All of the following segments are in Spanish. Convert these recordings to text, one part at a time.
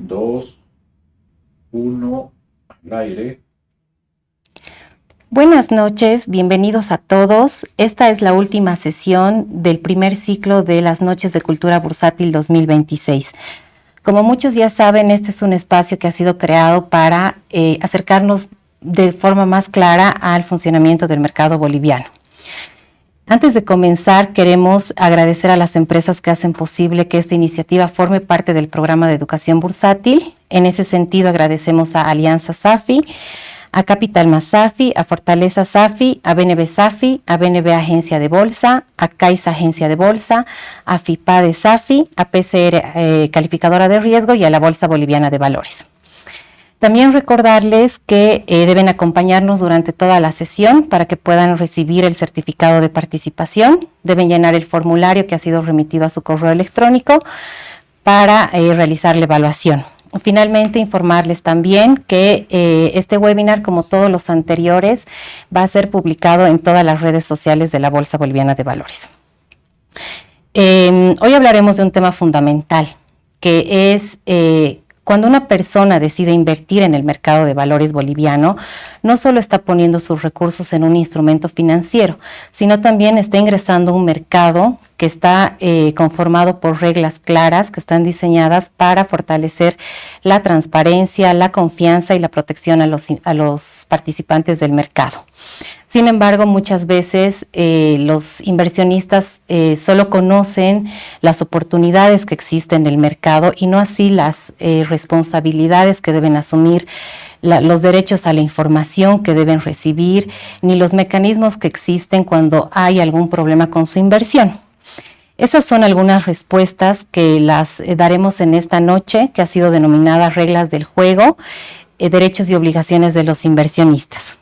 2, 1, al aire. Buenas noches, bienvenidos a todos. Esta es la última sesión del primer ciclo de las Noches de Cultura Bursátil 2026. Como muchos ya saben, este es un espacio que ha sido creado para acercarnos de forma más clara al funcionamiento del mercado boliviano. Antes de comenzar, queremos agradecer a las empresas que hacen posible que esta iniciativa forme parte del programa de educación bursátil. En ese sentido, agradecemos a Alianza SAFI, a Capital Más SAFI, a Fortaleza SAFI, a BNB SAFI, a BNB Agencia de Bolsa, a CAISA Agencia de Bolsa, a FIPADE SAFI, a PCR Calificadora de Riesgo y a la Bolsa Boliviana de Valores. También recordarles que deben acompañarnos durante toda la sesión para que puedan recibir el certificado de participación. Deben llenar el formulario que ha sido remitido a su correo electrónico para realizar la evaluación. Finalmente, informarles también que este webinar, como todos los anteriores, va a ser publicado en todas las redes sociales de la Bolsa Boliviana de Valores. Hoy hablaremos de un tema fundamental, que es cuando una persona decide invertir en el mercado de valores boliviano, no solo está poniendo sus recursos en un instrumento financiero, sino también está ingresando a un mercado que está conformado por reglas claras que están diseñadas para fortalecer la transparencia, la confianza y la protección a los participantes del mercado. Sin embargo, muchas veces los inversionistas solo conocen las oportunidades que existen en el mercado y no así las responsabilidades que deben asumir, los derechos a la información que deben recibir, ni los mecanismos que existen cuando hay algún problema con su inversión. Esas son algunas respuestas que las daremos en esta noche, que ha sido denominada Reglas del Juego, Derechos y Obligaciones de los Inversionistas.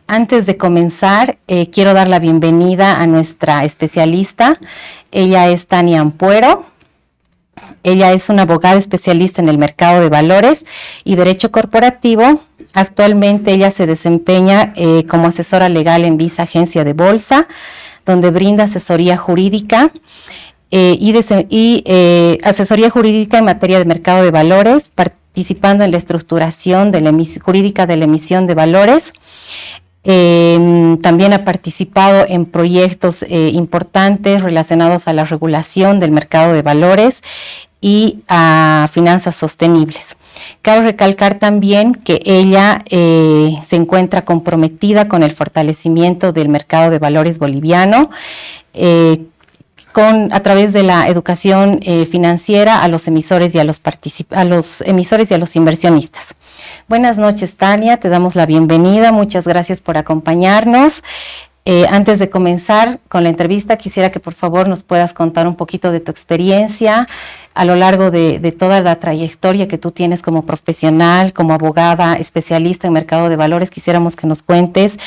Antes de comenzar, quiero dar la bienvenida a nuestra especialista. Ella es Tania Ampuero. Ella es una abogada especialista en el mercado de valores y derecho corporativo. Actualmente ella se desempeña como asesora legal en Visa Agencia de Bolsa, donde brinda asesoría jurídica asesoría jurídica en materia de mercado de valores, participando en la estructuración jurídica de la emisión de valores. También ha participado en proyectos importantes relacionados a la regulación del mercado de valores y a finanzas sostenibles. Cabe recalcar también que ella se encuentra comprometida con el fortalecimiento del mercado de valores boliviano, a través de la educación financiera a los emisores y a los inversionistas. Buenas noches, Tania, te damos la bienvenida, muchas gracias por acompañarnos. Antes de comenzar con la entrevista, quisiera que por favor nos puedas contar un poquito de tu experiencia a lo largo de toda la trayectoria que tú tienes como profesional, como abogada especialista en mercado de valores. Quisiéramos que nos cuentes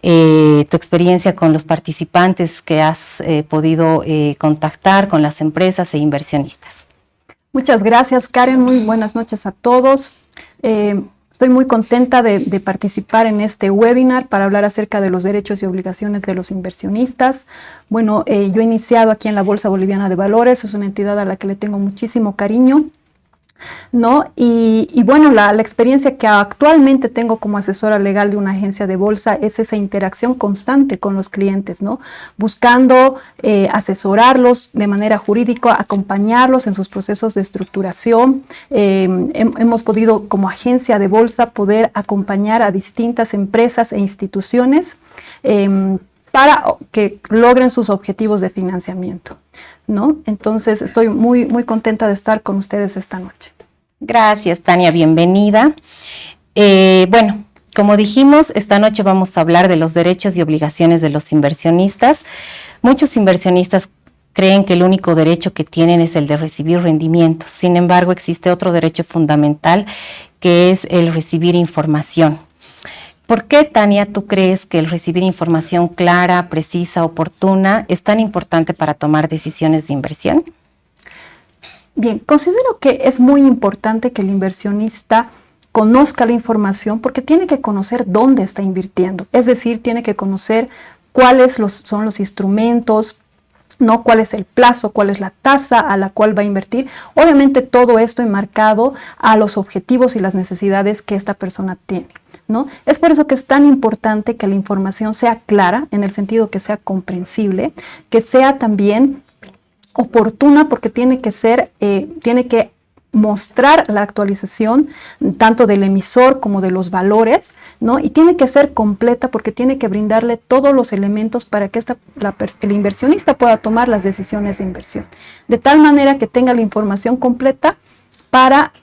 tu experiencia con los participantes que has podido contactar con las empresas e inversionistas. Muchas gracias, Karen. Muy buenas noches a todos. Estoy muy contenta de participar en este webinar para hablar acerca de los derechos y obligaciones de los inversionistas. Bueno, yo he iniciado aquí en la Bolsa Boliviana de Valores, es una entidad a la que le tengo muchísimo cariño, ¿no? Y bueno, la experiencia que actualmente tengo como asesora legal de una agencia de bolsa es esa interacción constante con los clientes, ¿no? Buscando asesorarlos de manera jurídica, acompañarlos en sus procesos de estructuración. Hemos podido, como agencia de bolsa, poder acompañar a distintas empresas e instituciones para que logren sus objetivos de financiamiento, ¿no? Entonces, estoy muy, muy contenta de estar con ustedes esta noche. Gracias, Tania, bienvenida. Bueno, como dijimos, esta noche vamos a hablar de los derechos y obligaciones de los inversionistas. Muchos inversionistas creen que el único derecho que tienen es el de recibir rendimientos. Sin embargo, existe otro derecho fundamental, que es el recibir información. ¿Por qué, Tania, tú crees que el recibir información clara, precisa, oportuna es tan importante para tomar decisiones de inversión? Bien, considero que es muy importante que el inversionista conozca la información porque tiene que conocer dónde está invirtiendo. Es decir, tiene que conocer cuáles son los instrumentos, ¿no? ¿Cuál es el plazo? ¿Cuál es la tasa a la cual va a invertir? Obviamente todo esto enmarcado a los objetivos y las necesidades que esta persona tiene, ¿no? Es por eso que es tan importante que la información sea clara, en el sentido que sea comprensible, que sea también oportuna, porque tiene que mostrar la actualización tanto del emisor como de los valores, ¿no? Y tiene que ser completa porque tiene que brindarle todos los elementos para que el inversionista pueda tomar las decisiones de inversión, de tal manera que tenga la información completa para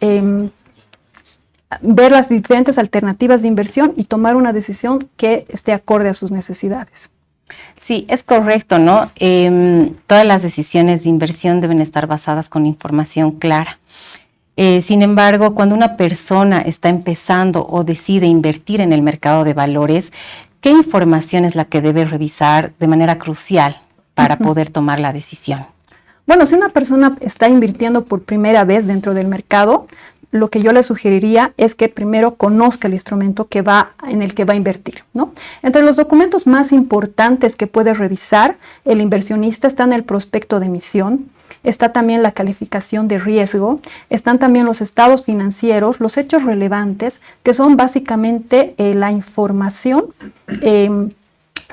ver las diferentes alternativas de inversión y tomar una decisión que esté acorde a sus necesidades. Sí, es correcto, ¿no? Todas las decisiones de inversión deben estar basadas con información clara. Sin embargo, cuando una persona está empezando o decide invertir en el mercado de valores, ¿qué información es la que debe revisar de manera crucial para poder tomar la decisión? Bueno, si una persona está invirtiendo por primera vez dentro del mercado, lo que yo le sugeriría es que primero conozca el instrumento en el que va a invertir, ¿no? Entre los documentos más importantes que puede revisar el inversionista están el prospecto de emisión, está también la calificación de riesgo, están también los estados financieros, los hechos relevantes, que son básicamente la información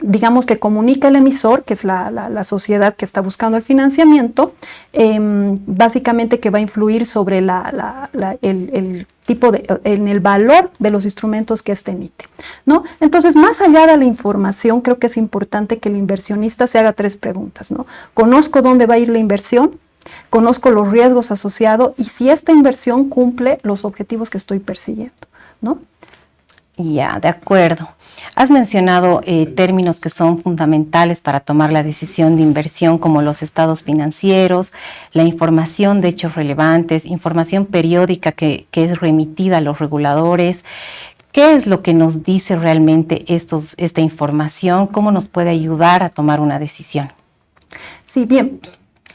digamos que comunica el emisor, que es la sociedad que está buscando el financiamiento, básicamente que va a influir sobre el tipo en el valor de los instrumentos que éste emite, ¿no? Entonces, más allá de la información, creo que es importante que el inversionista se haga 3 preguntas, ¿no? ¿Conozco dónde va a ir la inversión? ¿Conozco los riesgos asociados? Y si esta inversión cumple los objetivos que estoy persiguiendo, ¿no? Ya, de acuerdo. Has mencionado términos que son fundamentales para tomar la decisión de inversión, como los estados financieros, la información de hechos relevantes, información periódica que es remitida a los reguladores. ¿Qué es lo que nos dice realmente esta información? ¿Cómo nos puede ayudar a tomar una decisión? Sí, bien.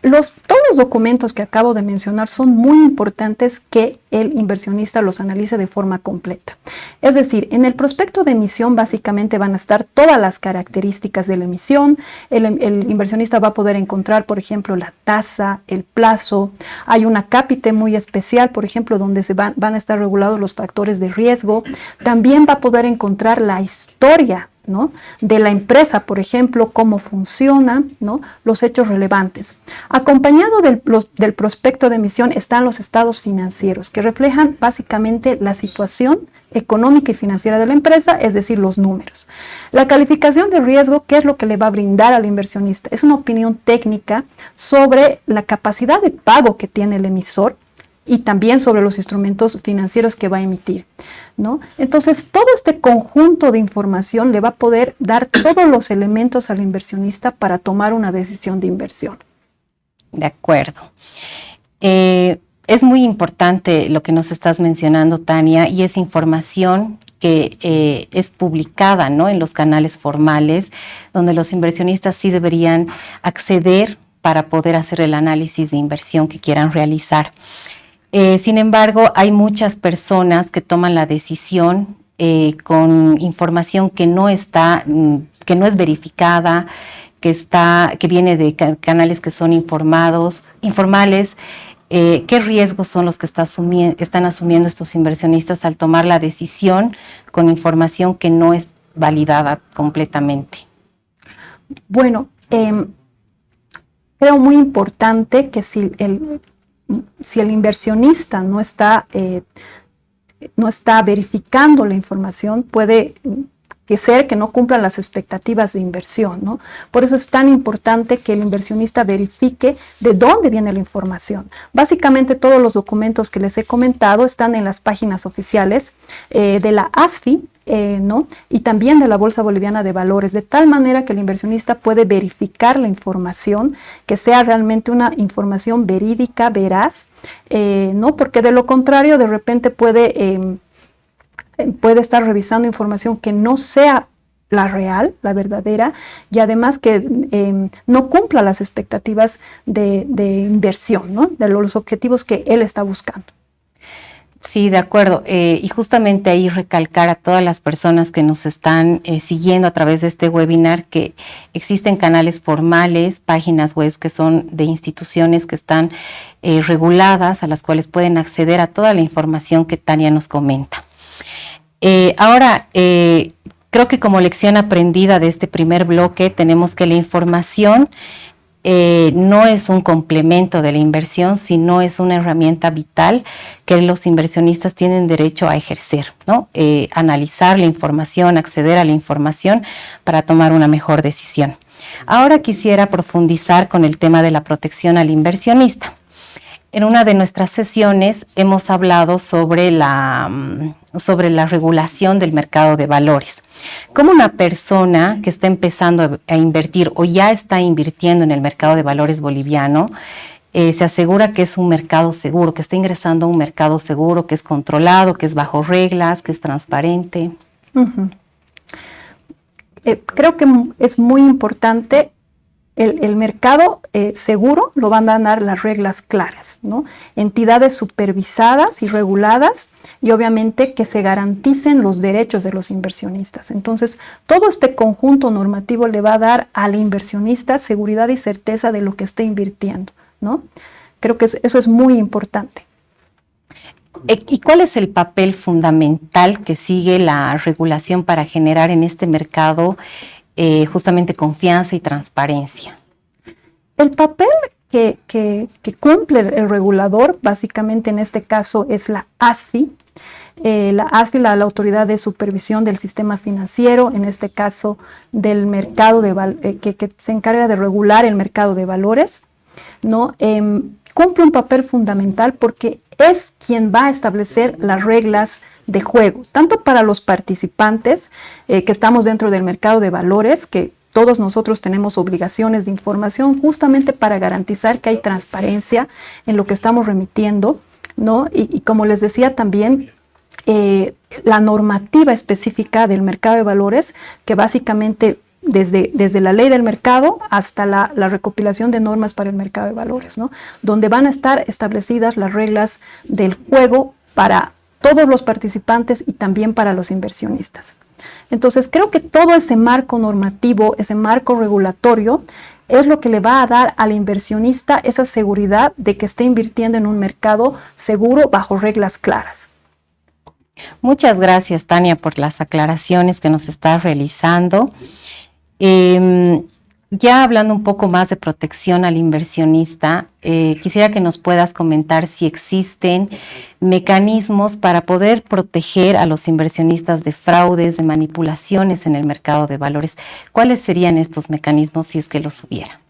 Todos los documentos que acabo de mencionar son muy importantes que el inversionista los analice de forma completa. Es decir, en el prospecto de emisión básicamente van a estar todas las características de la emisión. El inversionista va a poder encontrar, por ejemplo, la tasa, el plazo. Hay una cápite muy especial, por ejemplo, donde van a estar regulados los factores de riesgo. También va a poder encontrar la historia, ¿no?, de la empresa, por ejemplo, cómo funciona, ¿no?, los hechos relevantes. Acompañado del prospecto de emisión están los estados financieros, que reflejan básicamente la situación económica y financiera de la empresa, es decir, los números. La calificación de riesgo, ¿qué es lo que le va a brindar al inversionista? Es una opinión técnica sobre la capacidad de pago que tiene el emisor y también sobre los instrumentos financieros que va a emitir, ¿no? Entonces, todo este conjunto de información le va a poder dar todos los elementos al inversionista para tomar una decisión de inversión. De acuerdo. Es muy importante lo que nos estás mencionando, Tania, y es información que es publicada, ¿no?, en los canales formales, donde los inversionistas sí deberían acceder para poder hacer el análisis de inversión que quieran realizar. Sin embargo, hay muchas personas que toman la decisión con información que no es verificada, que viene de canales que son informales. ¿Qué riesgos son los que están asumiendo estos inversionistas al tomar la decisión con información que no es validada completamente? Bueno, creo muy importante que si el inversionista no está verificando la información, puede ser que no cumplan las expectativas de inversión, ¿no? Por eso es tan importante que el inversionista verifique de dónde viene la información. Básicamente todos los documentos que les he comentado están en las páginas oficiales de la ASFI, ¿no?, y también de la Bolsa Boliviana de Valores, de tal manera que el inversionista puede verificar la información, que sea realmente una información verídica, veraz, ¿no?, porque de lo contrario de repente puede estar revisando información que no sea la real, la verdadera, y además que no cumpla las expectativas de inversión, ¿no?, de los objetivos que él está buscando. Sí, de acuerdo. Y justamente ahí recalcar a todas las personas que nos están siguiendo a través de este webinar que existen canales formales, páginas web que son de instituciones que están reguladas, a las cuales pueden acceder a toda la información que Tania nos comenta. Ahora, creo que como lección aprendida de este primer bloque tenemos que la información no es un complemento de la inversión, sino es una herramienta vital que los inversionistas tienen derecho a ejercer, ¿no? Analizar la información, acceder a la información para tomar una mejor decisión. Ahora quisiera profundizar con el tema de la protección al inversionista. En una de nuestras sesiones hemos hablado sobre la regulación del mercado de valores. Como una persona que está empezando a invertir o ya está invirtiendo en el mercado de valores boliviano, se asegura que es un mercado seguro, que está ingresando a un mercado seguro, que es controlado, que es bajo reglas, que es transparente. Creo que es muy importante. El mercado seguro lo van a dar las reglas claras, ¿no? Entidades supervisadas y reguladas y obviamente que se garanticen los derechos de los inversionistas. Entonces, todo este conjunto normativo le va a dar al inversionista seguridad y certeza de lo que está invirtiendo, ¿no? Creo que eso es muy importante. ¿Y cuál es el papel fundamental que sigue la regulación para generar en este mercado justamente confianza y transparencia? El papel que cumple el regulador, básicamente en este caso es la ASFI. La ASFI, la Autoridad de Supervisión del Sistema Financiero, en este caso del mercado que se encarga de regular el mercado de valores, ¿no? Cumple un papel fundamental porque es quien va a establecer las reglas de juego, tanto para los participantes que estamos dentro del mercado de valores, que todos nosotros tenemos obligaciones de información justamente para garantizar que hay transparencia en lo que estamos remitiendo, ¿no? Y como les decía también, la normativa específica del mercado de valores, que básicamente desde la ley del mercado hasta la recopilación de normas para el mercado de valores, ¿no? Donde van a estar establecidas las reglas del juego para todos los participantes y también para los inversionistas. Entonces, creo que todo ese marco normativo, ese marco regulatorio, es lo que le va a dar al inversionista esa seguridad de que esté invirtiendo en un mercado seguro bajo reglas claras. Muchas gracias, Tania, por las aclaraciones que nos estás realizando. Ya hablando un poco más de protección al inversionista, quisiera que nos puedas comentar si existen mecanismos para poder proteger a los inversionistas de fraudes, de manipulaciones en el mercado de valores. ¿Cuáles serían estos mecanismos si es que los hubiera?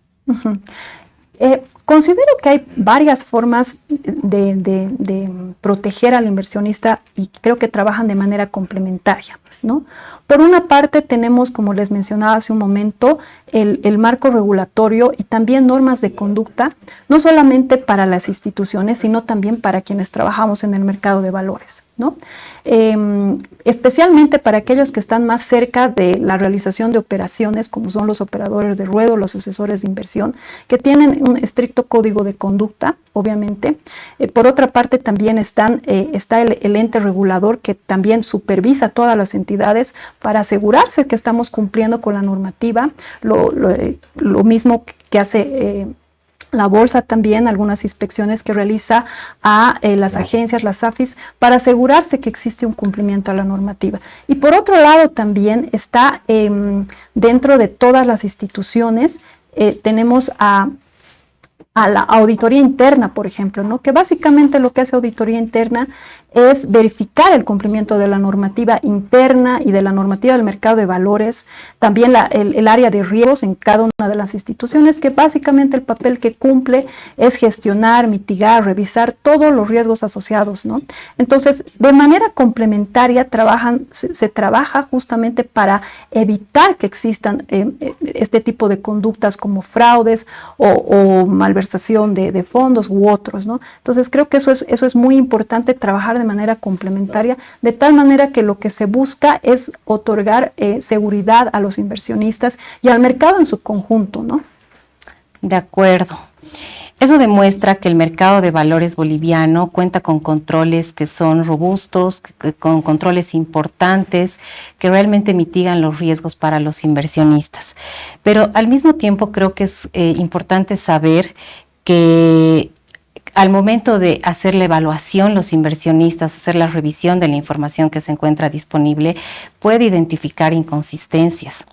Considero que hay varias formas de proteger al inversionista y creo que trabajan de manera complementaria, ¿no? Por una parte tenemos, como les mencionaba hace un momento, el marco regulatorio y también normas de conducta, no solamente para las instituciones, sino también para quienes trabajamos en el mercado de valores, ¿no? Especialmente para aquellos que están más cerca de la realización de operaciones, como son los operadores de ruedo, los asesores de inversión, que tienen un estricto código de conducta, obviamente. Por otra parte, también está el ente regulador que también supervisa todas las entidades para asegurarse que estamos cumpliendo con la normativa, lo mismo que hace la bolsa también, algunas inspecciones que realiza a las agencias, las AFIS, para asegurarse que existe un cumplimiento a la normativa. Y por otro lado también está dentro de todas las instituciones, tenemos a la auditoría interna, por ejemplo, ¿no? Que básicamente lo que hace auditoría interna es verificar el cumplimiento de la normativa interna y de la normativa del mercado de valores, también el área de riesgos en cada una de las instituciones, que básicamente el papel que cumple es gestionar, mitigar, revisar todos los riesgos asociados, ¿no? Entonces, de manera complementaria se trabaja justamente para evitar que existan este tipo de conductas como fraudes o malversación de fondos u otros, ¿no? Entonces, creo que eso es muy importante, trabajar de manera complementaria, de tal manera que lo que se busca es otorgar seguridad a los inversionistas y al mercado en su conjunto, ¿no? De acuerdo. Eso demuestra que el mercado de valores boliviano cuenta con controles que son robustos, con controles importantes, que realmente mitigan los riesgos para los inversionistas. Pero al mismo tiempo creo que es importante saber que al momento de hacer la evaluación, los inversionistas, hacer la revisión de la información que se encuentra disponible, puede identificar inconsistencias.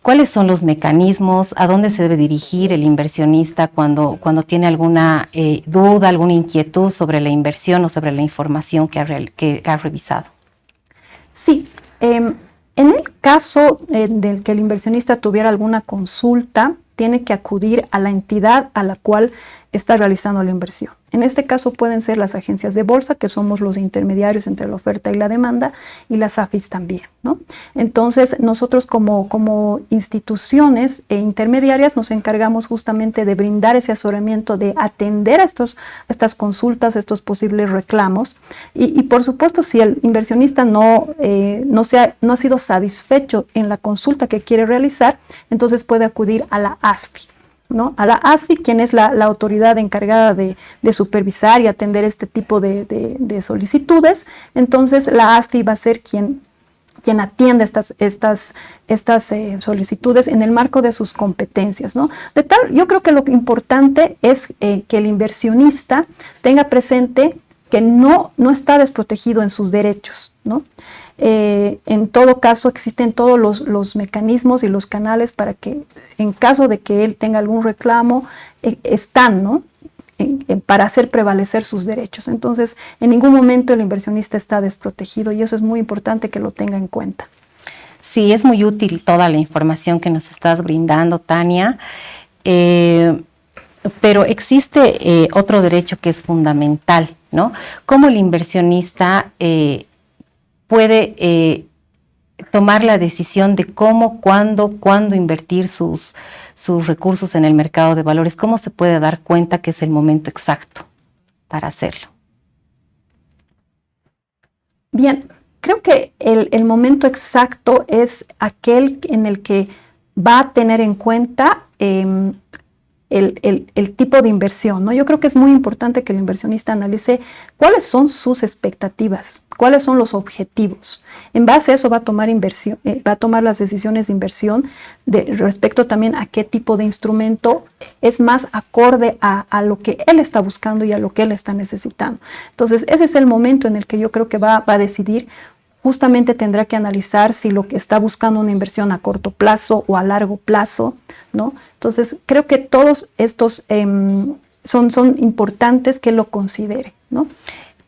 ¿Cuáles son los mecanismos? ¿A dónde se debe dirigir el inversionista cuando tiene alguna duda, alguna inquietud sobre la inversión o sobre la información que ha revisado? Sí, en el caso del que el inversionista tuviera alguna consulta, tiene que acudir a la entidad a la cual está realizando la inversión. En este caso pueden ser las agencias de bolsa, que somos los intermediarios entre la oferta y la demanda, y las AFIS también, ¿no? Entonces, nosotros como instituciones intermediarias nos encargamos justamente de brindar ese asesoramiento, de atender a estas consultas, estos posibles reclamos. Y por supuesto, si el inversionista no ha sido satisfecho en la consulta que quiere realizar, entonces puede acudir a la ASFI, ¿no? A la ASFI, quien es la autoridad encargada de supervisar y atender este tipo de solicitudes. Entonces la ASFI va a ser quien atiende estas solicitudes en el marco de sus competencias, ¿no? Yo creo que lo importante es que el inversionista tenga presente que no está desprotegido en sus derechos, ¿no? En todo caso, existen todos los mecanismos y los canales para que, en caso de que él tenga algún reclamo, están, ¿no? Para hacer prevalecer sus derechos. Entonces, en ningún momento el inversionista está desprotegido y eso es muy importante que lo tenga en cuenta. Sí, es muy útil toda la información que nos estás brindando, Tania. Pero existe otro derecho que es fundamental, ¿no? ¿Cómo el inversionista puede tomar la decisión de cómo, cuándo invertir sus recursos en el mercado de valores? ¿Cómo se puede dar cuenta que es el momento exacto para hacerlo? Bien, creo que el momento exacto es aquel en el que va a tener en cuenta el tipo de inversión, ¿no? Yo creo que es muy importante que el inversionista analice cuáles son sus expectativas, cuáles son los objetivos. En base a eso va a tomar las decisiones de inversión respecto también a qué tipo de instrumento es más acorde a lo que él está buscando y a lo que él está necesitando. Entonces, ese es el momento en el que yo creo que va a decidir. Justamente tendrá que analizar si lo que está buscando una inversión a corto plazo o a largo plazo, ¿no? Entonces, creo que todos estos son importantes que lo considere, ¿no?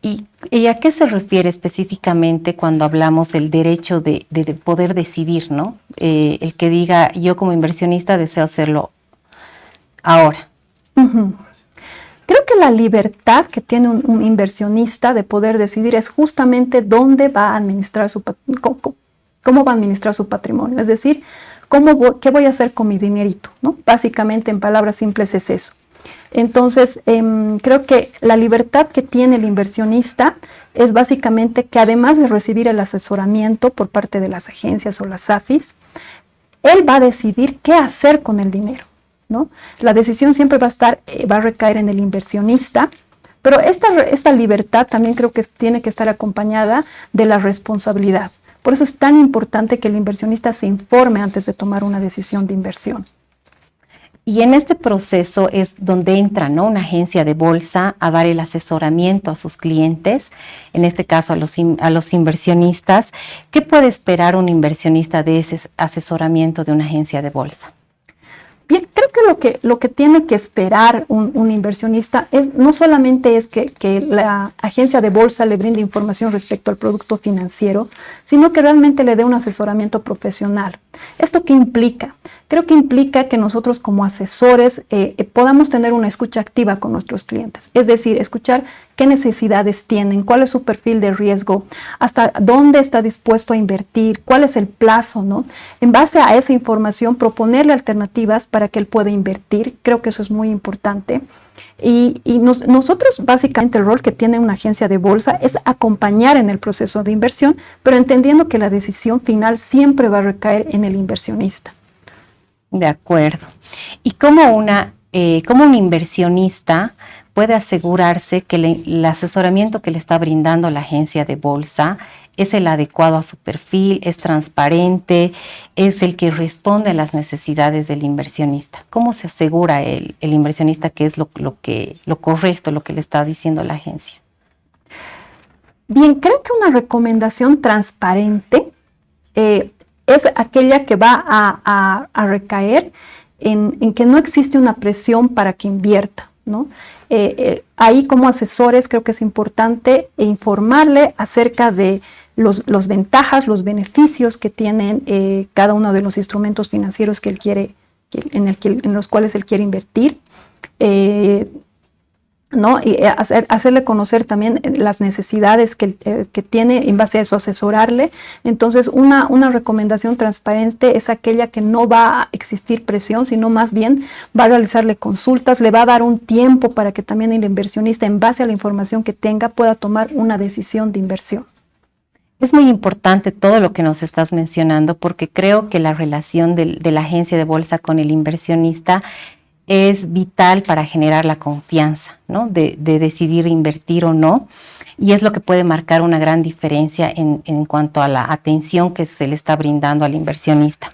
¿Y a qué se refiere específicamente cuando hablamos del derecho de poder decidir, ¿no? El que diga, yo como inversionista deseo hacerlo ahora. Uh-huh. Creo que la libertad que tiene un inversionista de poder decidir es justamente dónde va a administrar cómo va a administrar su patrimonio. Es decir, ¿qué voy a hacer con mi dinerito, ¿no? Básicamente, en palabras simples, es eso. Entonces, creo que la libertad que tiene el inversionista es básicamente que, además de recibir el asesoramiento por parte de las agencias o las AFIS, él va a decidir qué hacer con el dinero, ¿no? La decisión siempre va a recaer en el inversionista, pero esta libertad también creo que tiene que estar acompañada de la responsabilidad. Por eso es tan importante que el inversionista se informe antes de tomar una decisión de inversión. Y en este proceso es donde entra, ¿no?, una agencia de bolsa a dar el asesoramiento a sus clientes, en este caso a los inversionistas. ¿Qué puede esperar un inversionista de ese asesoramiento de una agencia de bolsa? Bien, creo que lo que tiene que esperar un inversionista no solamente es que la agencia de bolsa le brinde información respecto al producto financiero, sino que realmente le dé un asesoramiento profesional. ¿Esto qué implica? Creo que implica que nosotros como asesores podamos tener una escucha activa con nuestros clientes, es decir, escuchar qué necesidades tienen, cuál es su perfil de riesgo, hasta dónde está dispuesto a invertir, cuál es el plazo, ¿no? En base a esa información, proponerle alternativas para que él pueda invertir. Creo que eso es muy importante. Y nosotros, básicamente, el rol que tiene una agencia de bolsa es acompañar en el proceso de inversión, pero entendiendo que la decisión final siempre va a recaer en el inversionista. De acuerdo. ¿Y cómo una cómo un inversionista puede asegurarse que el asesoramiento que le está brindando la agencia de bolsa es el adecuado a su perfil, es transparente, es el que responde a las necesidades del inversionista. ¿Cómo se asegura el inversionista que es lo correcto, lo que le está diciendo la agencia? Bien, creo que una recomendación transparente es aquella que va a recaer en que no existe una presión para que invierta, ¿no? Ahí como asesores creo que es importante informarle acerca de los ventajas, los beneficios que tienen cada uno de los instrumentos financieros que él quiere, en los cuales él quiere invertir, ¿no? Y hacerle conocer también las necesidades que tiene, en base a eso asesorarle. Entonces una recomendación transparente es aquella que no va a existir presión, sino más bien va a realizarle consultas, le va a dar un tiempo para que también el inversionista, en base a la información que tenga, pueda tomar una decisión de inversión. Es muy importante todo lo que nos estás mencionando, porque creo que la relación de la agencia de bolsa con el inversionista es vital para generar la confianza, ¿no? de decidir invertir o no, y es lo que puede marcar una gran diferencia en cuanto a la atención que se le está brindando al inversionista.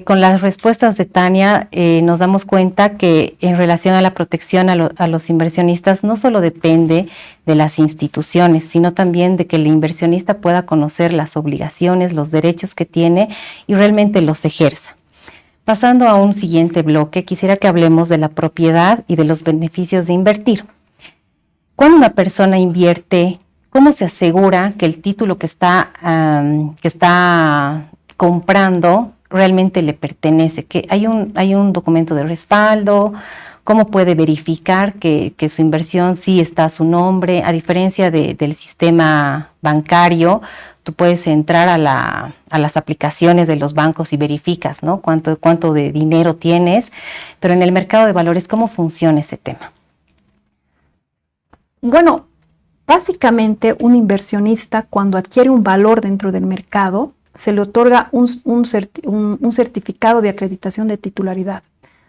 Con las respuestas de Tania nos damos cuenta que en relación a la protección a los inversionistas no solo depende de las instituciones, sino también de que el inversionista pueda conocer las obligaciones, los derechos que tiene y realmente los ejerza. Pasando a un siguiente bloque, quisiera que hablemos de la propiedad y de los beneficios de invertir. Cuando una persona invierte, ¿cómo se asegura que el título que está comprando realmente le pertenece? Que hay un documento de respaldo. ¿Cómo puede verificar que su inversión sí está a su nombre? A diferencia del sistema bancario, tú puedes entrar a las aplicaciones de los bancos y verificas, ¿no? cuánto de dinero tienes, pero en el mercado de valores, ¿cómo funciona ese tema? Bueno, básicamente un inversionista, cuando adquiere un valor dentro del mercado, se le otorga un certificado de acreditación de titularidad,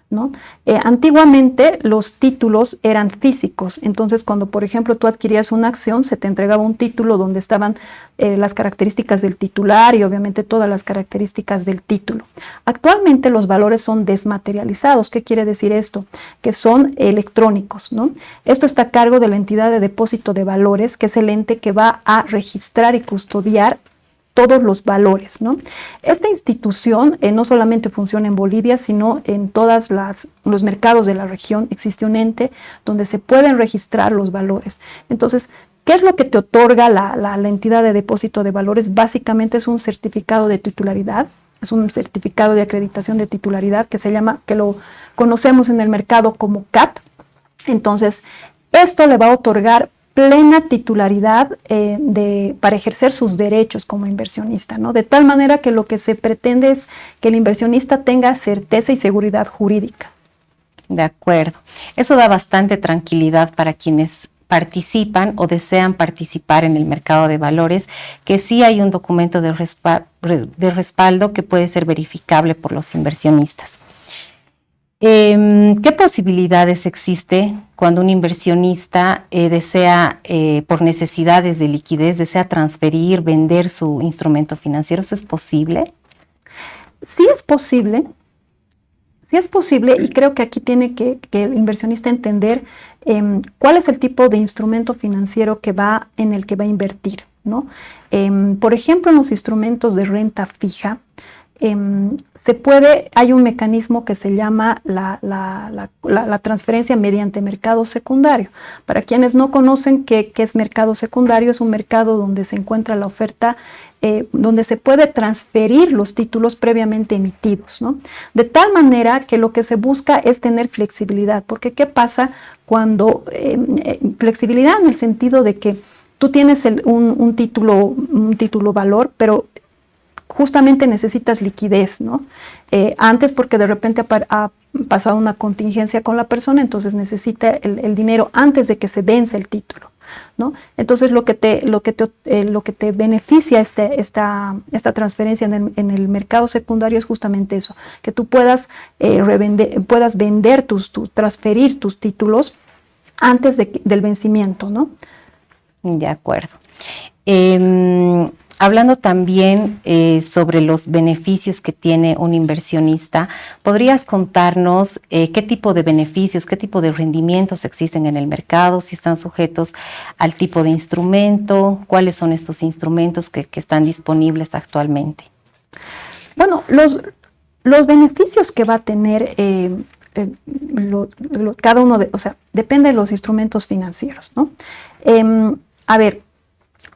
¿no? Antiguamente los títulos eran físicos, entonces cuando por ejemplo tú adquirías una acción se te entregaba un título donde estaban las características del titular y obviamente todas las características del título. Actualmente los valores son desmaterializados. ¿Qué quiere decir esto? Que son electrónicos, ¿no? Esto está a cargo de la entidad de depósito de valores, que es el ente que va a registrar y custodiar todos los valores, ¿no? Esta institución no solamente funciona en Bolivia, sino en todos los mercados de la región. Existe un ente donde se pueden registrar los valores. Entonces, ¿qué es lo que te otorga la entidad de depósito de valores? Básicamente es un certificado de titularidad, es un certificado de acreditación de titularidad que lo conocemos en el mercado como CAT. Entonces, esto le va a otorgar plena titularidad para ejercer sus derechos como inversionista, ¿no? De tal manera que lo que se pretende es que el inversionista tenga certeza y seguridad jurídica. De acuerdo. Eso da bastante tranquilidad para quienes participan o desean participar en el mercado de valores, que sí hay un documento de respaldo que puede ser verificable por los inversionistas. ¿Qué posibilidades existe cuando un inversionista desea, por necesidades de liquidez, desea transferir, vender su instrumento financiero? ¿Eso es posible? Sí es posible. Sí es posible, y creo que aquí tiene que el inversionista entender cuál es el tipo de instrumento financiero en el que va a invertir, ¿no? Por ejemplo, en los instrumentos de renta fija, hay un mecanismo que se llama la transferencia mediante mercado secundario. Para quienes no conocen qué es mercado secundario, es un mercado donde se encuentra la oferta, donde se puede transferir los títulos previamente emitidos, ¿no? De tal manera que lo que se busca es tener flexibilidad, porque ¿qué pasa cuando flexibilidad en el sentido de que tú tienes un título valor, pero justamente necesitas liquidez, ¿no? Antes porque de repente ha pasado una contingencia con la persona, entonces necesita el dinero antes de que se vence el título, ¿no? Entonces lo que te beneficia esta transferencia en el mercado secundario es justamente eso, que tú puedas vender transferir tus títulos antes del vencimiento, ¿no? De acuerdo. Hablando también sobre los beneficios que tiene un inversionista, ¿podrías contarnos qué tipo de beneficios, qué tipo de rendimientos existen en el mercado, si están sujetos al tipo de instrumento, cuáles son estos instrumentos que están disponibles actualmente? Bueno, los beneficios que va a tener cada uno depende de los instrumentos financieros, ¿no? A ver,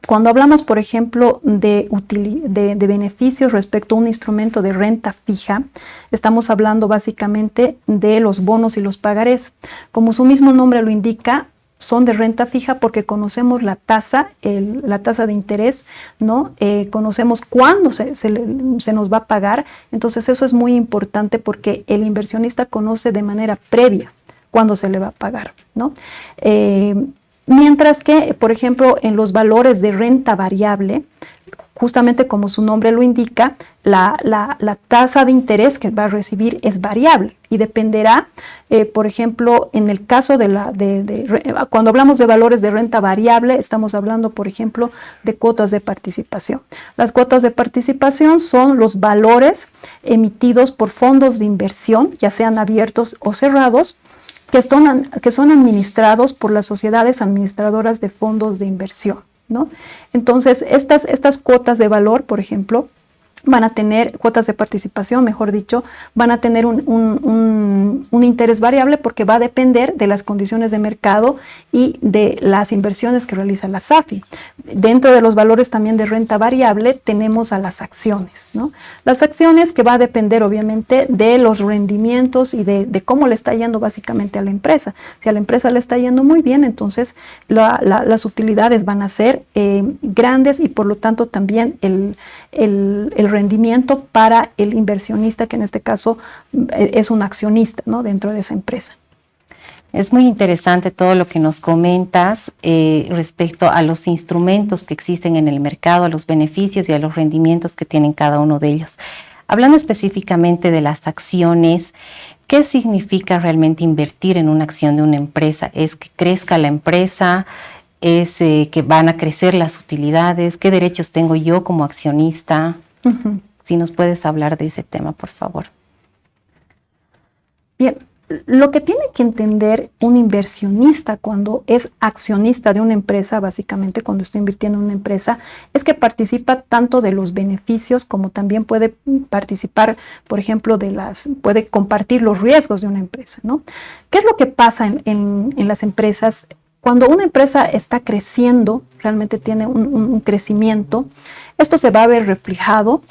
cuando hablamos, por ejemplo, de beneficios respecto a un instrumento de renta fija, estamos hablando básicamente de los bonos y los pagarés. Como su mismo nombre lo indica, son de renta fija porque conocemos la tasa de interés, ¿no? Conocemos cuándo se nos va a pagar. Entonces eso es muy importante porque el inversionista conoce de manera previa cuándo se le va a pagar, ¿no? Mientras que, por ejemplo, en los valores de renta variable, justamente como su nombre lo indica, la tasa de interés que va a recibir es variable y dependerá, por ejemplo, en el caso cuando hablamos de valores de renta variable, estamos hablando, por ejemplo, de cuotas de participación. Las cuotas de participación son los valores emitidos por fondos de inversión, ya sean abiertos o cerrados, que son administrados por las sociedades administradoras de fondos de inversión, ¿no? Entonces, estas cuotas de valor, por ejemplo, van a tener cuotas de participación, mejor dicho, van a tener un interés variable porque va a depender de las condiciones de mercado y de las inversiones que realiza la SAFI. Dentro de los valores también de renta variable tenemos a las acciones, ¿no? Las acciones que va a depender obviamente de los rendimientos y de cómo le está yendo básicamente a la empresa. Si a la empresa le está yendo muy bien, entonces las utilidades van a ser grandes y por lo tanto también el rendimiento para el inversionista, que en este caso es un accionista, ¿no? Dentro de esa empresa. Es muy interesante todo lo que nos comentas respecto a los instrumentos que existen en el mercado, a los beneficios y a los rendimientos que tienen cada uno de ellos. Hablando específicamente de las acciones, ¿qué significa realmente invertir en una acción de una empresa? ¿Es que crezca la empresa? ¿Es que van a crecer las utilidades? ¿Qué derechos tengo yo como accionista? Uh-huh. Si nos puedes hablar de ese tema, por favor. Bien, lo que tiene que entender un inversionista cuando es accionista de una empresa, básicamente cuando está invirtiendo en una empresa, es que participa tanto de los beneficios como también puede participar, por ejemplo, puede compartir los riesgos de una empresa, ¿no? ¿Qué es lo que pasa en las empresas? Cuando una empresa está creciendo, realmente tiene un crecimiento, esto se va a ver reflejado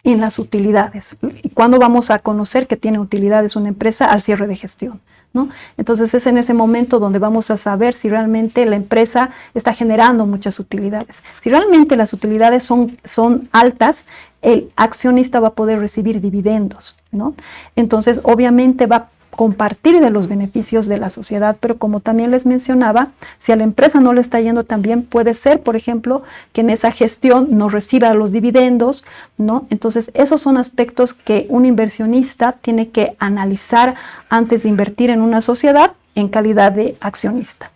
en las utilidades. ¿Y cuándo vamos a conocer que tiene utilidades una empresa? Al cierre de gestión, ¿no? Entonces es en ese momento donde vamos a saber si realmente la empresa está generando muchas utilidades. Si realmente las utilidades son altas, el accionista va a poder recibir dividendos, ¿no? Entonces obviamente va a compartir de los beneficios de la sociedad, pero como también les mencionaba, si a la empresa no le está yendo tan bien, puede ser, por ejemplo, que en esa gestión no reciba los dividendos, ¿no? Entonces, esos son aspectos que un inversionista tiene que analizar antes de invertir en una sociedad en calidad de accionista.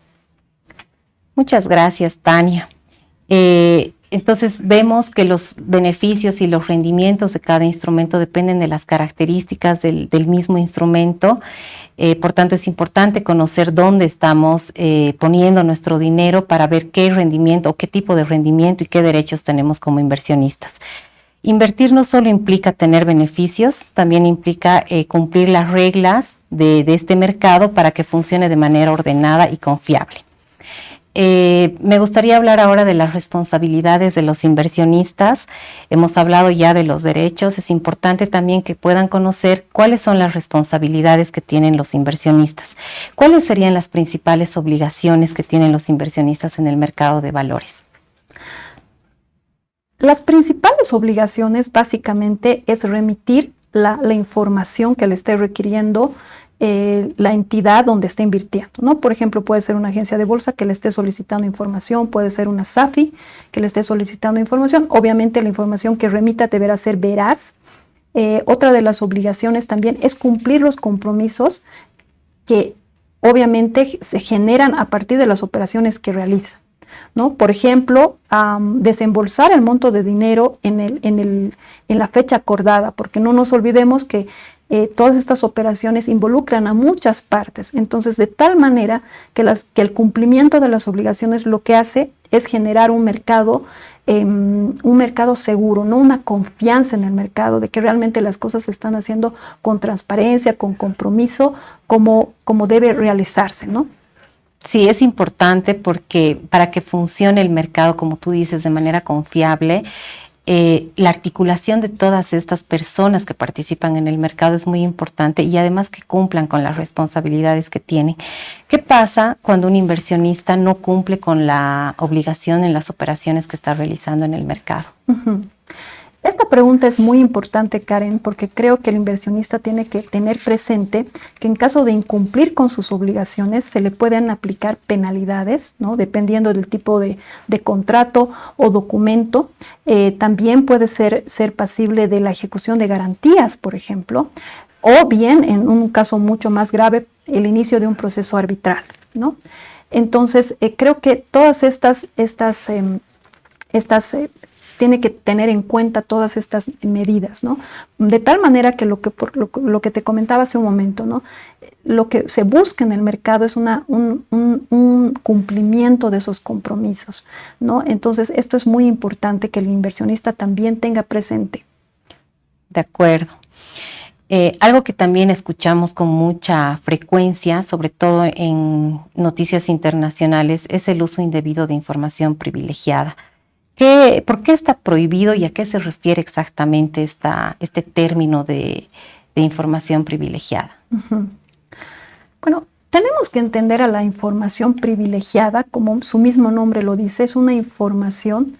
Muchas gracias, Tania. Entonces vemos que los beneficios y los rendimientos de cada instrumento dependen de las características del mismo instrumento. Por tanto, es importante conocer dónde estamos poniendo nuestro dinero para ver qué rendimiento o qué tipo de rendimiento y qué derechos tenemos como inversionistas. Invertir no solo implica tener beneficios, también implica cumplir las reglas de este mercado para que funcione de manera ordenada y confiable. Me gustaría hablar ahora de las responsabilidades de los inversionistas. Hemos hablado ya de los derechos. Es importante también que puedan conocer cuáles son las responsabilidades que tienen los inversionistas. ¿Cuáles serían las principales obligaciones que tienen los inversionistas en el mercado de valores? Las principales obligaciones básicamente es remitir la información que le esté requiriendo la entidad donde esté invirtiendo, ¿no? Por ejemplo, puede ser una agencia de bolsa que le esté solicitando información, puede ser una SAFI que le esté solicitando información. Obviamente la información que remita deberá ser veraz. Otra de las obligaciones también es cumplir los compromisos que obviamente se generan a partir de las operaciones que realiza, ¿no? Por ejemplo, desembolsar el monto de dinero en la fecha acordada, porque no nos olvidemos que todas estas operaciones involucran a muchas partes. Entonces, de tal manera que el cumplimiento de las obligaciones lo que hace es generar un mercado seguro, ¿no? Una confianza en el mercado de que realmente las cosas se están haciendo con transparencia, con compromiso, como debe realizarse, ¿no? Sí, es importante porque para que funcione el mercado, como tú dices, de manera confiable, la articulación de todas estas personas que participan en el mercado es muy importante y además que cumplan con las responsabilidades que tienen. ¿Qué pasa cuando un inversionista no cumple con la obligación en las operaciones que está realizando en el mercado? Uh-huh. Esta pregunta es muy importante, Karen, porque creo que el inversionista tiene que tener presente que en caso de incumplir con sus obligaciones se le pueden aplicar penalidades, ¿no? Dependiendo del tipo de contrato o documento. También puede ser pasible de la ejecución de garantías, por ejemplo, o bien, en un caso mucho más grave, el inicio de un proceso arbitral, ¿no? Entonces, creo que todas estas tiene que tener en cuenta todas estas medidas, ¿no? De tal manera que lo que te comentaba hace un momento, ¿no? Lo que se busca en el mercado es un cumplimiento de esos compromisos, ¿no? Entonces, esto es muy importante que el inversionista también tenga presente. De acuerdo. Algo que también escuchamos con mucha frecuencia, sobre todo en noticias internacionales, es el uso indebido de información privilegiada. ¿Por qué está prohibido y a qué se refiere exactamente este término de información privilegiada? Uh-huh. Bueno, tenemos que entender a la información privilegiada, como su mismo nombre lo dice, es una información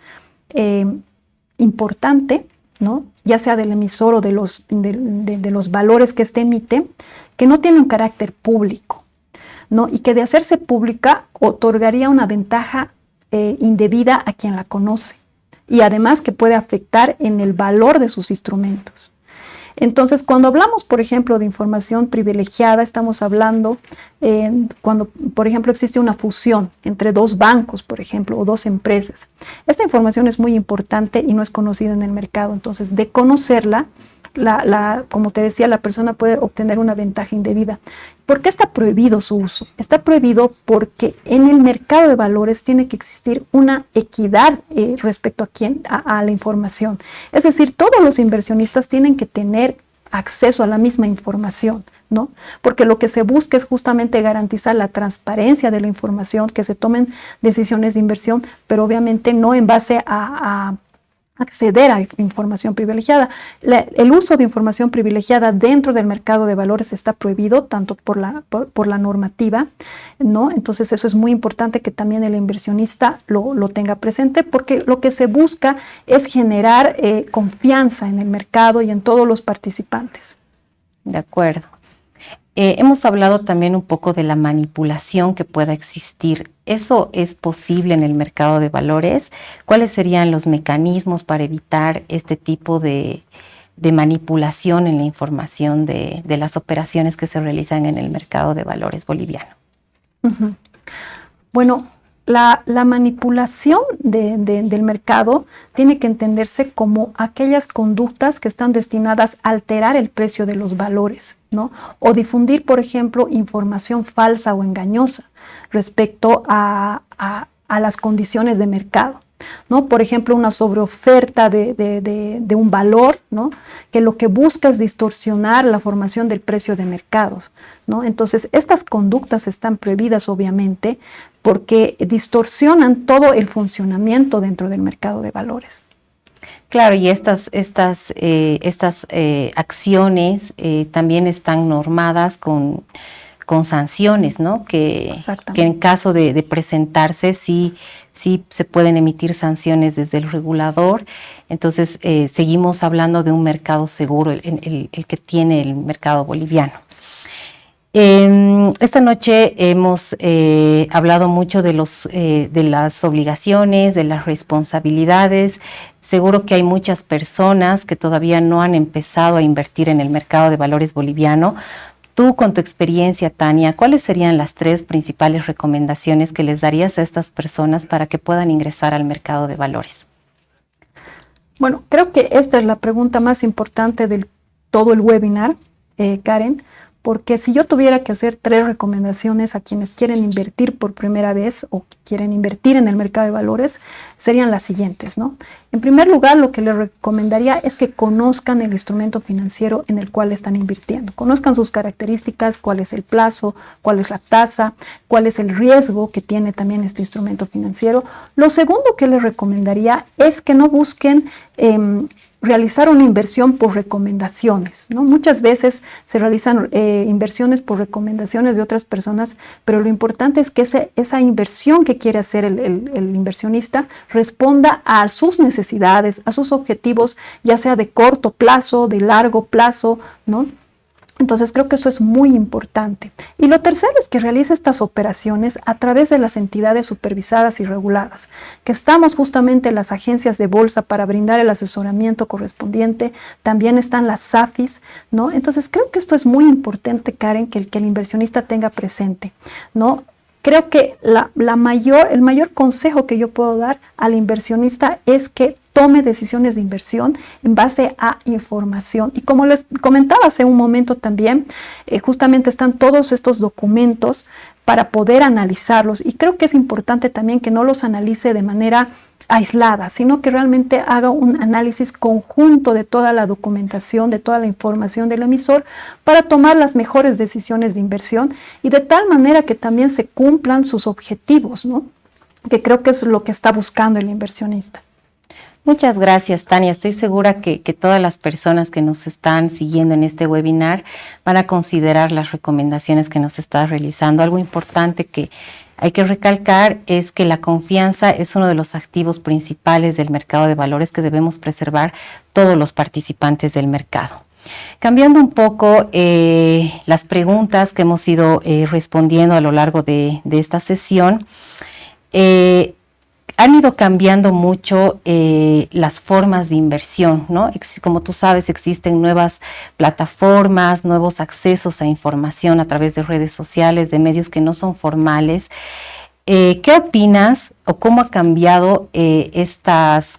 importante, ¿no? Ya sea del emisor o de los valores que éste emite, que no tiene un carácter público, ¿no? Y que de hacerse pública otorgaría una ventaja indebida a quien la conoce y además que puede afectar en el valor de sus instrumentos. Entonces, cuando hablamos, por ejemplo, de información privilegiada, estamos hablando cuando, por ejemplo, existe una fusión entre dos bancos, por ejemplo, o dos empresas. Esta información es muy importante y no es conocida en el mercado. Entonces, de conocerla, como te decía, la persona puede obtener una ventaja indebida. ¿Por qué está prohibido su uso? Está prohibido porque en el mercado de valores tiene que existir una equidad respecto a la información. Es decir, todos los inversionistas tienen que tener acceso a la misma información, ¿no? Porque lo que se busca es justamente garantizar la transparencia de la información, que se tomen decisiones de inversión, pero obviamente no en base a acceder a información privilegiada. El uso de información privilegiada dentro del mercado de valores está prohibido tanto por la normativa, ¿no? Entonces eso es muy importante que también el inversionista lo tenga presente, porque lo que se busca es generar confianza en el mercado y en todos los participantes. De acuerdo. Hemos hablado también un poco de la manipulación que pueda existir. ¿Eso es posible en el mercado de valores? ¿Cuáles serían los mecanismos para evitar este tipo de manipulación en la información de las operaciones que se realizan en el mercado de valores boliviano? Uh-huh. Bueno, la manipulación del mercado tiene que entenderse como aquellas conductas que están destinadas a alterar el precio de los valores, ¿no? O difundir, por ejemplo, información falsa o engañosa respecto a las condiciones de mercado, ¿no? Por ejemplo, una sobreoferta de un valor, ¿no? Que lo que busca es distorsionar la formación del precio de mercados, ¿no? Entonces, estas conductas están prohibidas, obviamente, porque distorsionan todo el funcionamiento dentro del mercado de valores. Claro, y estas acciones también están normadas con con sanciones, ¿no? Que en caso de presentarse sí se pueden emitir sanciones desde el regulador. Entonces seguimos hablando de un mercado seguro, el que tiene el mercado boliviano. Esta noche hemos hablado mucho de las obligaciones, de las responsabilidades. Seguro que hay muchas personas que todavía no han empezado a invertir en el mercado de valores boliviano. Tú, con tu experiencia, Tania, ¿cuáles serían las 3 principales recomendaciones que les darías a estas personas para que puedan ingresar al mercado de valores? Bueno, creo que esta es la pregunta más importante de todo el webinar, Karen, porque si yo tuviera que hacer 3 recomendaciones a quienes quieren invertir por primera vez o quieren invertir en el mercado de valores, serían las siguientes, ¿no? En primer lugar, lo que les recomendaría es que conozcan el instrumento financiero en el cual están invirtiendo. Conozcan sus características, cuál es el plazo, cuál es la tasa, cuál es el riesgo que tiene también este instrumento financiero. Lo segundo que les recomendaría es que no busquen realizar una inversión por recomendaciones, ¿no? Muchas veces se realizan inversiones por recomendaciones de otras personas, pero lo importante es que esa inversión que quiere hacer el inversionista responda a sus necesidades, a sus objetivos, ya sea de corto plazo, de largo plazo, ¿no? Entonces creo que eso es muy importante. Y lo tercero es que realice estas operaciones a través de las entidades supervisadas y reguladas, que estamos justamente en las agencias de bolsa para brindar el asesoramiento correspondiente, también están las SAFIs, ¿no? Entonces creo que esto es muy importante, Karen, que el inversionista tenga presente, ¿no? Creo que el mayor consejo que yo puedo dar al inversionista es que tome decisiones de inversión en base a información. Y como les comentaba hace un momento también, justamente están todos estos documentos para poder analizarlos. Y creo que es importante también que no los analice de manera aislada, sino que realmente haga un análisis conjunto de toda la documentación, de toda la información del emisor para tomar las mejores decisiones de inversión y de tal manera que también se cumplan sus objetivos, ¿no? Que creo que es lo que está buscando el inversionista. Muchas gracias, Tania. Estoy segura que todas las personas que nos están siguiendo en este webinar van a considerar las recomendaciones que nos estás realizando. Algo importante que hay que recalcar es que la confianza es uno de los activos principales del mercado de valores que debemos preservar todos los participantes del mercado. Cambiando un poco las preguntas que hemos ido respondiendo a lo largo de esta sesión, han ido cambiando mucho las formas de inversión, ¿no? Como tú sabes, existen nuevas plataformas, nuevos accesos a información a través de redes sociales, de medios que no son formales. ¿Qué opinas o cómo ha cambiado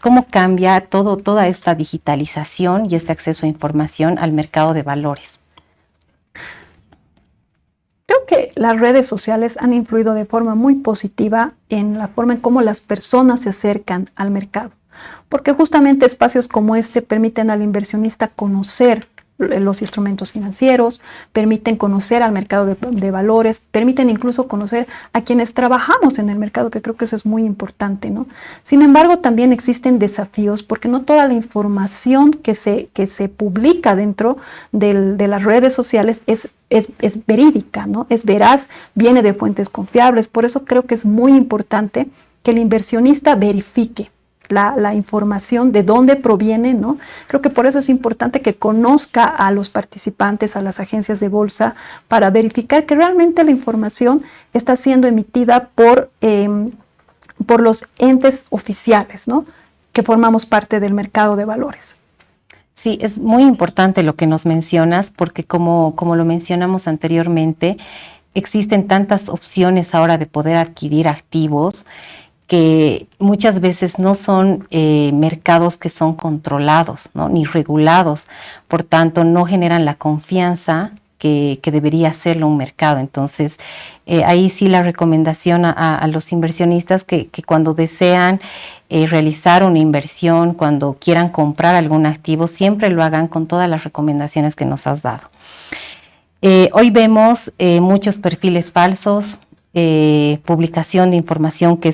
cómo cambia toda esta digitalización y este acceso a información al mercado de valores? Creo que las redes sociales han influido de forma muy positiva en la forma en cómo las personas se acercan al mercado, porque justamente espacios como este permiten al inversionista conocer los instrumentos financieros, permiten conocer al mercado de valores, permiten incluso conocer a quienes trabajamos en el mercado, que creo que eso es muy importante, ¿no? Sin embargo, también existen desafíos porque no toda la información que se publica dentro de las redes sociales es verídica, ¿no? Es veraz, viene de fuentes confiables. Por eso creo que es muy importante que el inversionista verifique la información, de dónde proviene, ¿no? Creo que por eso es importante que conozca a los participantes, a las agencias de bolsa, para verificar que realmente la información está siendo emitida por los entes oficiales, ¿no? Que formamos parte del mercado de valores. Sí, es muy importante lo que nos mencionas, porque como lo mencionamos anteriormente, existen tantas opciones ahora de poder adquirir activos que muchas veces no son mercados que son controlados, ¿no? Ni regulados, por tanto no generan la confianza que debería hacerlo un mercado. Entonces ahí sí la recomendación a los inversionistas que cuando desean realizar una inversión, cuando quieran comprar algún activo, siempre lo hagan con todas las recomendaciones que nos has dado. Hoy vemos muchos perfiles falsos, publicación de información que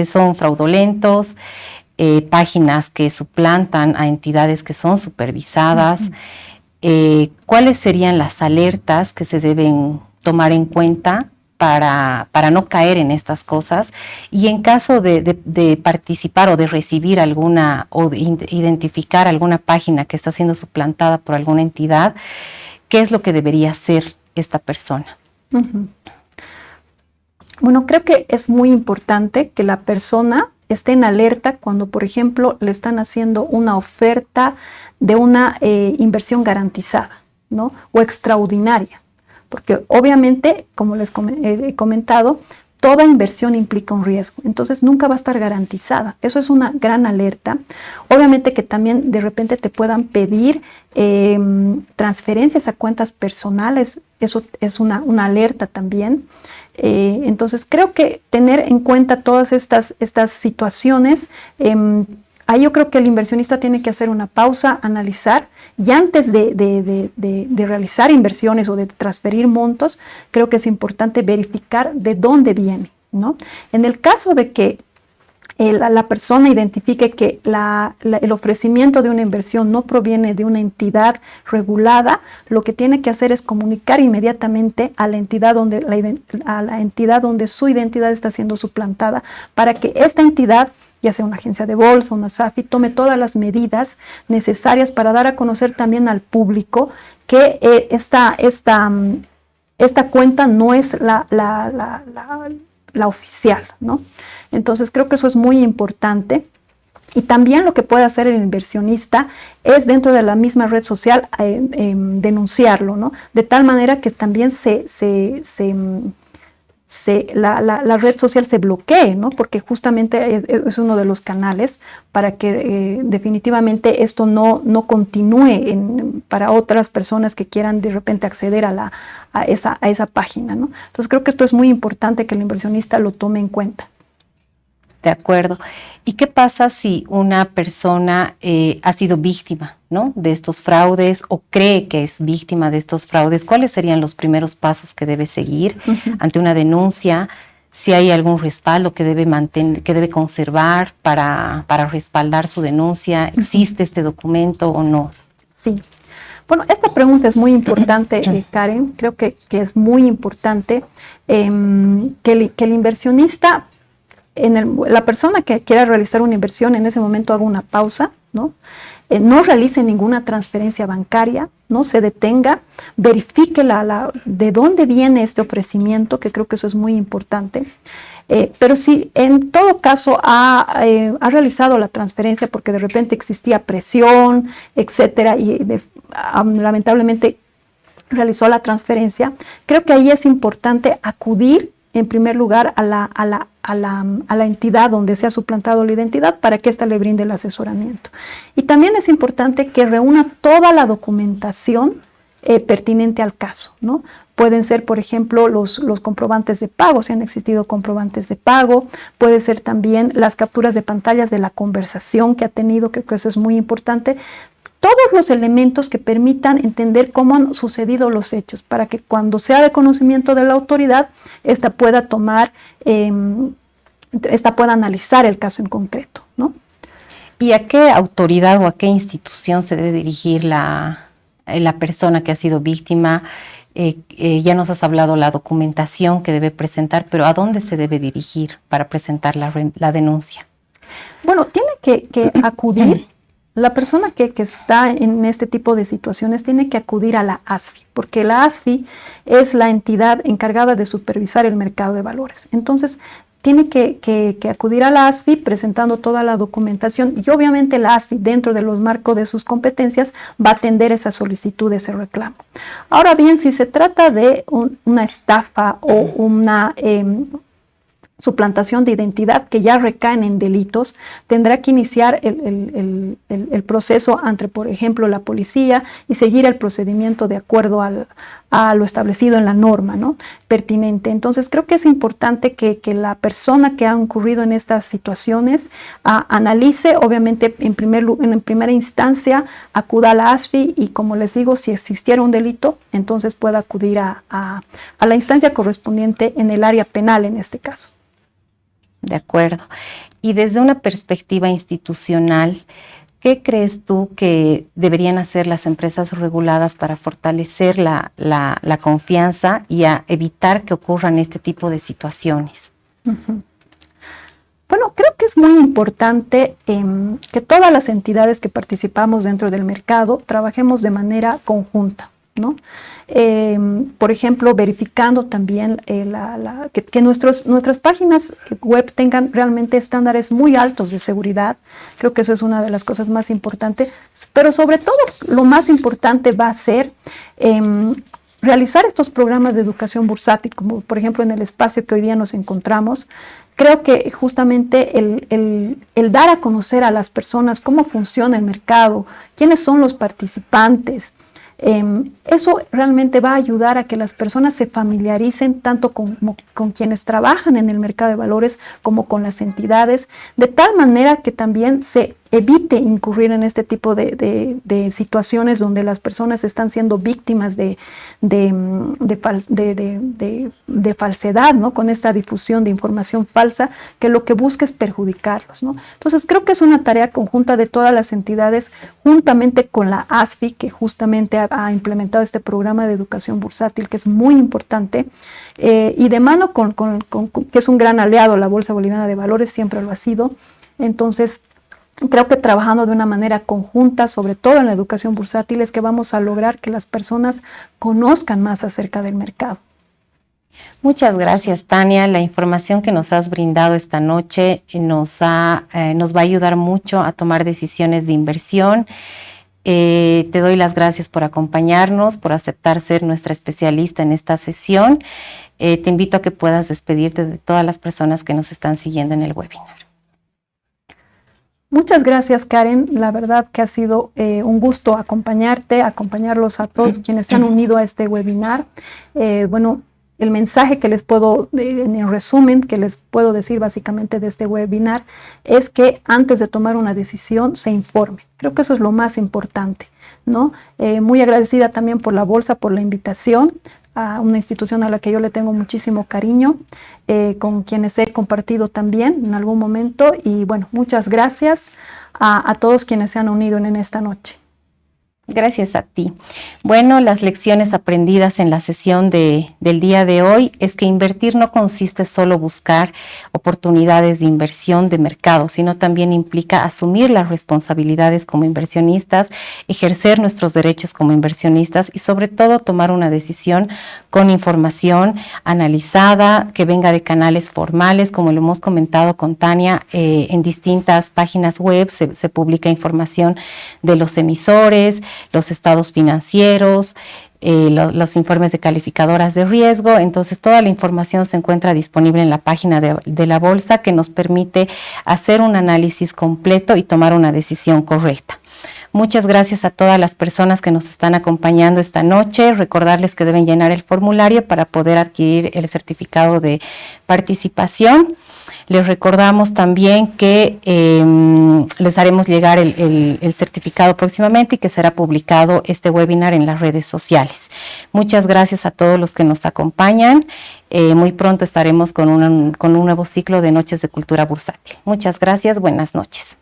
son fraudulentos, páginas que suplantan a entidades que son supervisadas. ¿Cuáles serían las alertas que se deben tomar en cuenta para no caer en estas cosas? Y en caso de participar o de recibir alguna o de identificar alguna página que está siendo suplantada por alguna entidad, ¿qué es lo que debería hacer esta persona? Uh-huh. Bueno, creo que es muy importante que la persona esté en alerta cuando, por ejemplo, le están haciendo una oferta de una inversión garantizada, ¿no? O extraordinaria. Porque obviamente, como les he comentado, toda inversión implica un riesgo, entonces nunca va a estar garantizada. Eso es una gran alerta. Obviamente que también de repente te puedan pedir transferencias a cuentas personales, eso es una alerta también. Entonces creo que tener en cuenta todas estas situaciones, ahí yo creo que el inversionista tiene que hacer una pausa, analizar, y antes de realizar inversiones o de transferir montos, creo que es importante verificar de dónde viene, ¿no? En el caso de que la persona identifique que el ofrecimiento de una inversión no proviene de una entidad regulada, lo que tiene que hacer es comunicar inmediatamente a la entidad donde su identidad está siendo suplantada, para que esta entidad, ya sea una agencia de bolsa, una SAFI, tome todas las medidas necesarias para dar a conocer también al público que esta cuenta no es la oficial, ¿no? Entonces creo que eso es muy importante. Y también lo que puede hacer el inversionista es dentro de la misma red social denunciarlo, ¿no? De tal manera que también la red social se bloquee, ¿no? Porque justamente es uno de los canales para que definitivamente esto no continúe para otras personas que quieran de repente acceder a esa página, ¿no? Entonces creo que esto es muy importante que el inversionista lo tome en cuenta. De acuerdo. ¿Y qué pasa si una persona ha sido víctima, ¿no?, de estos fraudes o cree que es víctima de estos fraudes? ¿Cuáles serían los primeros pasos que debe seguir ante una denuncia? Si hay algún respaldo que debe conservar para respaldar su denuncia, ¿existe este documento o no? Sí. Bueno, esta pregunta es muy importante, Karen. Creo que es muy importante que el inversionista, la persona que quiera realizar una inversión, en ese momento haga una pausa, ¿no? No realice ninguna transferencia bancaria, no se detenga, verifique de dónde viene este ofrecimiento, que creo que eso es muy importante. Pero si en todo caso ha realizado la transferencia porque de repente existía presión, etcétera, y lamentablemente realizó la transferencia, creo que ahí es importante acudir en primer lugar a la entidad donde se ha suplantado la identidad para que ésta le brinde el asesoramiento. Y también es importante que reúna toda la documentación pertinente al caso, ¿no? Pueden ser, por ejemplo, los comprobantes de pago, si han existido comprobantes de pago, puede ser también las capturas de pantallas de la conversación que ha tenido, que eso es muy importante. Todos los elementos que permitan entender cómo han sucedido los hechos, para que cuando sea de conocimiento de la autoridad, esta pueda pueda analizar el caso en concreto, ¿no? ¿Y a qué autoridad o a qué institución se debe dirigir la persona que ha sido víctima? Ya nos has hablado la documentación que debe presentar, pero ¿a dónde se debe dirigir para presentar la denuncia? Bueno, tiene que acudir. La persona que está en este tipo de situaciones tiene que acudir a la ASFI, porque la ASFI es la entidad encargada de supervisar el mercado de valores. Entonces, tiene que acudir a la ASFI presentando toda la documentación, y obviamente la ASFI, dentro de los marcos de sus competencias, va a atender esa solicitud, ese reclamo. Ahora bien, si se trata de una estafa o una suplantación de identidad que ya recaen en delitos, tendrá que iniciar el proceso ante, por ejemplo, la policía, y seguir el procedimiento de acuerdo a lo establecido en la norma, ¿no?, pertinente. Entonces creo que es importante que la persona que ha incurrido en estas situaciones analice, obviamente en primera instancia acuda a la ASFI, y como les digo, si existiera un delito, entonces pueda acudir a la instancia correspondiente en el área penal en este caso. De acuerdo. Y desde una perspectiva institucional, ¿qué crees tú que deberían hacer las empresas reguladas para fortalecer la confianza y a evitar que ocurran este tipo de situaciones? Bueno, creo que es muy importante que todas las entidades que participamos dentro del mercado trabajemos de manera conjunta, ¿no? Por ejemplo, verificando también que nuestras páginas web tengan realmente estándares muy altos de seguridad. Creo que eso es una de las cosas más importantes, pero sobre todo lo más importante va a ser realizar estos programas de educación bursátil, como por ejemplo en el espacio que hoy día nos encontramos. Creo que justamente el dar a conocer a las personas cómo funciona el mercado, quiénes son los participantes, eso realmente va a ayudar a que las personas se familiaricen tanto con quienes trabajan en el mercado de valores como con las entidades, de tal manera que también se evite incurrir en este tipo de situaciones donde las personas están siendo víctimas de falsedad, ¿no? Con esta difusión de información falsa que lo que busca es perjudicarlos, ¿no? Entonces creo que es una tarea conjunta de todas las entidades, juntamente con la ASFI, que justamente ha implementado este programa de educación bursátil, que es muy importante, y de mano que es un gran aliado, la Bolsa Boliviana de Valores siempre lo ha sido. Entonces, creo que trabajando de una manera conjunta, sobre todo en la educación bursátil, es que vamos a lograr que las personas conozcan más acerca del mercado. Muchas gracias, Tania. La información que nos has brindado esta noche nos va a ayudar mucho a tomar decisiones de inversión. Te doy las gracias por acompañarnos, por aceptar ser nuestra especialista en esta sesión. Te invito a que puedas despedirte de todas las personas que nos están siguiendo en el webinar. Muchas gracias, Karen. La verdad que ha sido un gusto acompañarlos a todos quienes se han unido a este webinar. Bueno, el mensaje que les puedo, en resumen, que les puedo decir básicamente de este webinar es que antes de tomar una decisión se informe. Creo que eso es lo más importante, ¿no? Muy agradecida también por la Bolsa, por la invitación, a una institución a la que yo le tengo muchísimo cariño, con quienes he compartido también en algún momento. Y bueno, muchas gracias a todos quienes se han unido en esta noche. Gracias a ti. Bueno, las lecciones aprendidas en la sesión del día de hoy es que invertir no consiste solo buscar oportunidades de inversión de mercado, sino también implica asumir las responsabilidades como inversionistas, ejercer nuestros derechos como inversionistas y sobre todo tomar una decisión con información analizada, que venga de canales formales, como lo hemos comentado con Tania. En distintas páginas web se publica información de los emisores, los estados financieros, los informes de calificadoras de riesgo. Entonces toda la información se encuentra disponible en la página de la Bolsa, que nos permite hacer un análisis completo y tomar una decisión correcta. Muchas gracias a todas las personas que nos están acompañando esta noche. Recordarles que deben llenar el formulario para poder adquirir el certificado de participación. Les recordamos también que les haremos llegar el certificado próximamente y que será publicado este webinar en las redes sociales. Muchas gracias a todos los que nos acompañan. Muy pronto estaremos con un nuevo ciclo de Noches de Cultura Bursátil. Muchas gracias, buenas noches.